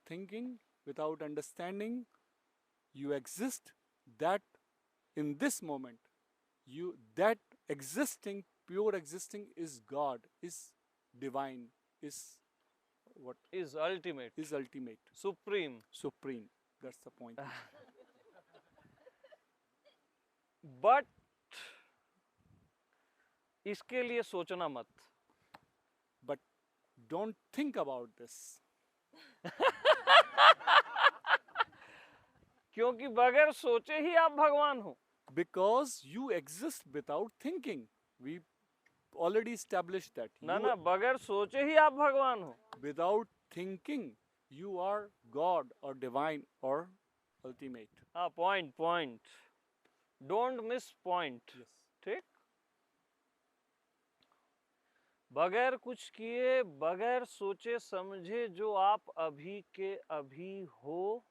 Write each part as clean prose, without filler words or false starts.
thinking, without understanding, you exist. That in this moment, that existing, pure existing is God, is divine, is what is ultimate, is ultimate, supreme. supreme. That's the point. But इसके लिए सोचना मत. But don't think about this, क्योंकि बगैर सोचे ही आप भगवान हो. because you exist without thinking. We already established that. ना ना, बगैर सोचे ही आप भगवान हो. Without thinking, you are God or divine or ultimate. हाँ, point. Don't miss point. Yes. ठीक. बगैर कुछ किए, बगैर सोचे समझे जो आप अभी के अभी हो,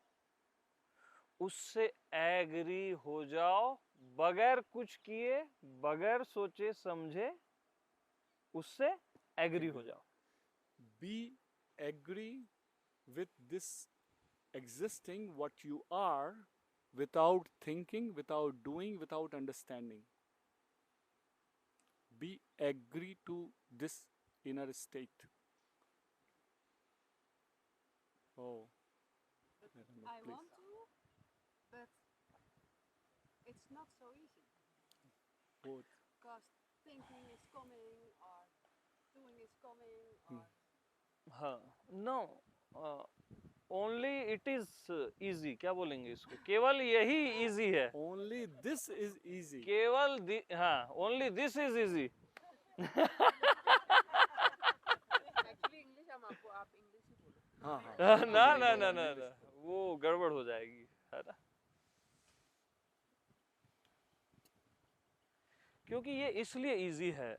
उससे एग्री हो जाओ. बगैर कुछ किए, बगैर सोचे समझे, उससे एग्री हो जाओ. Be agree with this existing what you are, without thinking, without doing, without understanding. Be agree to this inner state. Oh, But Nirmal, I please. want to, but it's not so easy Both. because thinking is coming or doing is coming or हाँ, no, only it is easy. क्या बोलेंगे इसको? केवल यही easy है. Only this is easy. केवल हाँ, only this is easy. Actually English हम आपको आप इंग्लिश ही बोलो. हाँ हाँ. ना ना ना ना ना, वो गड़बड़ हो जाएगी, है ना. क्योंकि ये इसलिए इजी है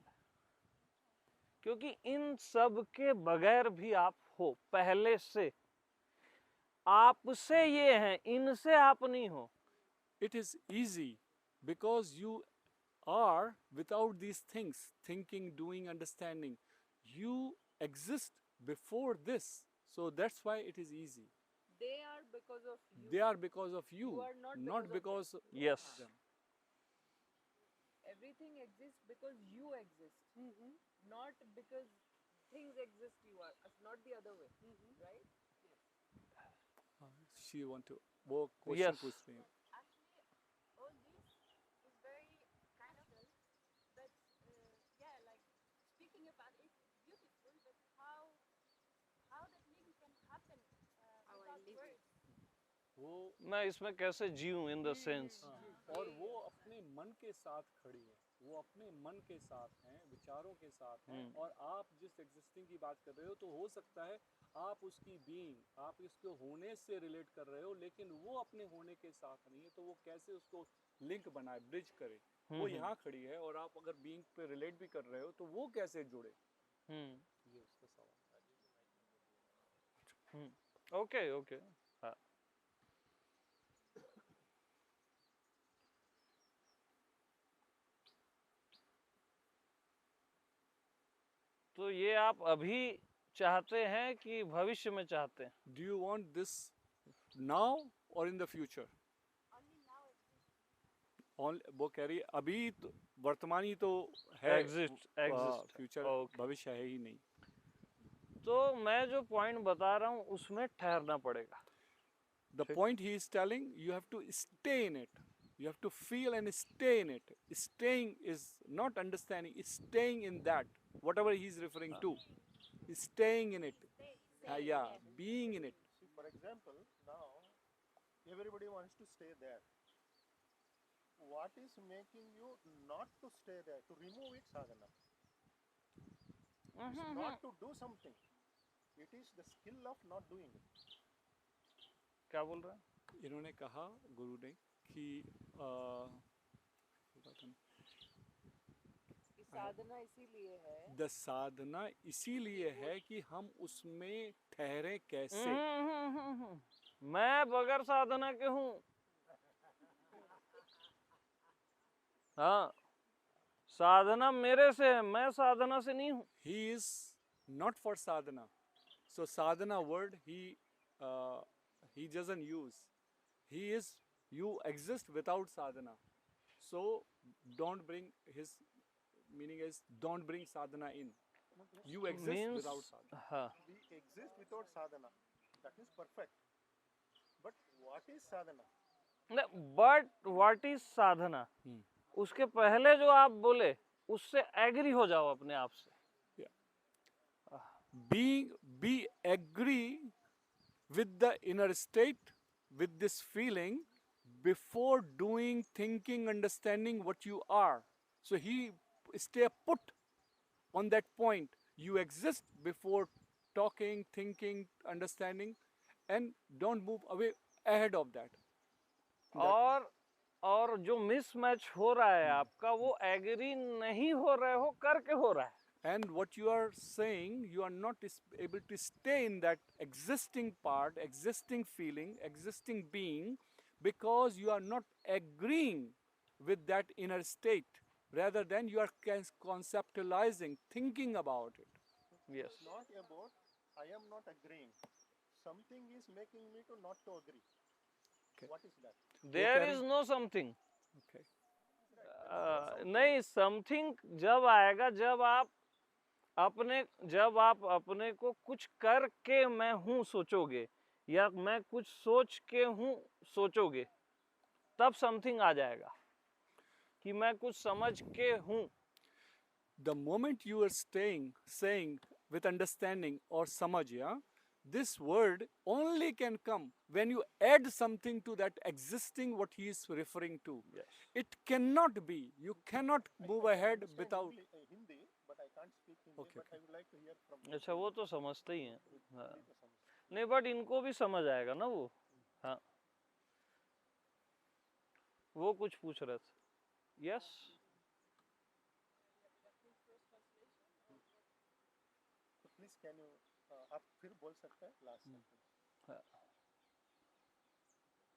क्योंकि इन सब के बगैर भी आप हो पहले से. आपसे ये हैं, इनसे आप नहीं हो. It is easy because you are without these things, thinking, doing, understanding. You exist before this. So that's why it is easy. They are because of you. They are because of you, You are not not because because Yes. of them. Everything exists because you exist, not because things exist. You are, not the other way, right? She want to वो question Yes. पूछ रही है. Actually, all this is very kind of, but yeah, like speaking about it, beautiful. But how that living can happen How I without live it. words? वो मैं इसमें कैसे जीऊं in the sense. और वो अपने मन के साथ खड़ी है, वो अपने मन के साथ हैं, विचारों के साथ हैं. और आप जिस एग्जिस्टिंग की बात कर रहे हो, तो हो सकता है आप उसकी बीइंग, आप इसके होने से रिलेट कर रहे हो, लेकिन वो अपने होने के साथ नहीं है. तो वो कैसे उसको लिंक बनाए, ब्रिज करे. वो यहाँ खड़ी है और आप अगर बीइंग पे रिलेट भी कर रहे हो, तो वो कैसे जुड़े, ये उसका सवाल है. Okay okay. हाँ. तो ये आप अभी चाहते हैं कि भविष्य में चाहते हैं? Do you want this now or in the future? Only now exists. वो कह रही है अभी तो वर्तमानी तो है, Exist. Future Okay. भविष्य है ही नहीं. तो मैं जो पॉइंट बता रहा हूँ उसमें ठहरना पड़ेगा. The point he is telling, you have to stay in it. You have to feel and stay in it. Staying is not understanding, it's staying in that. Whatever he is referring to, is staying in it. Yeah, being in it. See, for example, now everybody wants to stay there. What is making you not to stay there? To remove it, sadhana. It's not to do something. It is the skill of not doing it. क्या बोल रहे हैं? इन्होंने कहा गुरु ने कि कि साधना इसीलिए है. द साधना इसीलिए है कि हम उसमें ठहरे कैसे. मैं बगैर साधना के हूँ. हाँ, साधना मेरे से है, मैं साधना से नहीं हूँ. He is not for sadhana. So sadhana word he he doesn't use. He is, you exist without sadhana. So don't bring his meaning is don't bring sadhana in. You exist Means without sadhana. हाँ, We exist without sadhana. That is perfect. But what is sadhana? But what is sadhana, उसके पहले जो आप बोले उससे agree हो जाओ अपने आप से. Be agree with the inner state, with this feeling, before doing, thinking, understanding what you are. So he stay put on that point. You exist before talking, thinking, understanding, and don't move away ahead of that. और जो mismatch हो रहा है आपका, वो agree नहीं हो रहे हो, करके हो रहा है. And what you are saying, you are not able to stay in that existing part, existing feeling, existing being, because you are not agreeing with that inner state. Rather than you are conceptualizing, thinking about it. Yes. It's not about I am not agreeing. Something is making me to not to agree. Okay. What is that? There carry- is no something. Okay. नहीं, something जब आएगा जब आप अपने को कुछ करके मैं हूं सोचोगे, या मैं कुछ सोच के हूं सोचोगे, तब समथिंग आ जाएगा कि मैं कुछ समझ के हूं. The moment you are saying with understanding or samajh, yeah, this word only can come when you add something to that existing what he is referring to. Yes. It cannot be. You cannot move ahead understand without. Hindi, but I can't speak Hindi. Okay, but I would like to hear from you. अच्छा, वो तो समझते ही हैं. हाँ. Hindi to समझ. नहीं, but इनको भी समझ आएगा ना वो. हाँ, वो कुछ पूछ रहे थे. Yes. So please can you आप फिर बोल सकते हैं last sentence.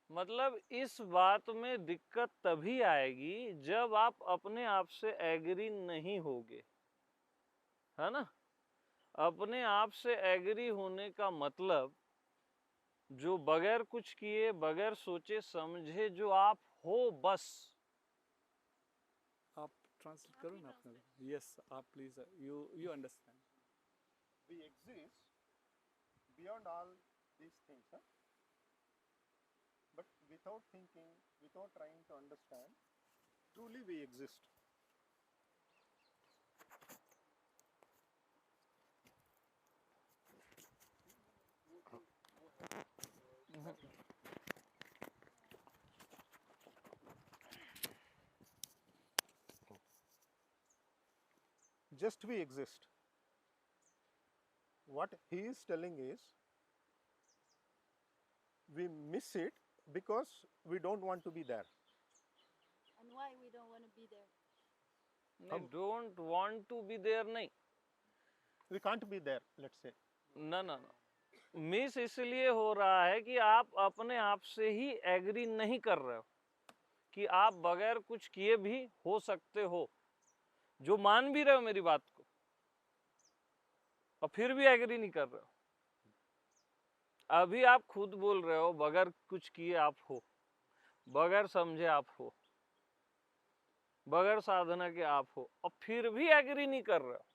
मतलब इस बात में दिक्कत तभी आएगी जब आप अपने आप से एग्री नहीं होगे, है ना. अपने आप से एग्री होने का मतलब, जो बगैर कुछ किए, बगैर सोचे समझे जो आप हो, बस. आप translate करो ना अपने. Yes, आप please. You understand. We exist beyond all these things, huh? But without thinking, without trying to understand, truly we exist. Just we exist. What he is telling is, we miss it because we don't want to be there. And why we don't want to be there? नहीं, don't want to be there नहीं. We can't be there, let's say. ना ना ना, miss इसलिए हो रहा है कि आप अपने आप से ही एग्री नहीं कर रहे हो कि आप बगैर कुछ किए भी हो सकते हो, जो मान भी रहे हो मेरी बात को, और फिर भी एग्री नहीं कर रहे हो. अभी आप खुद बोल रहे हो बगैर कुछ किए आप हो, बगैर समझे आप हो, बगैर साधना के आप हो, और फिर भी एग्री नहीं कर रहे हो.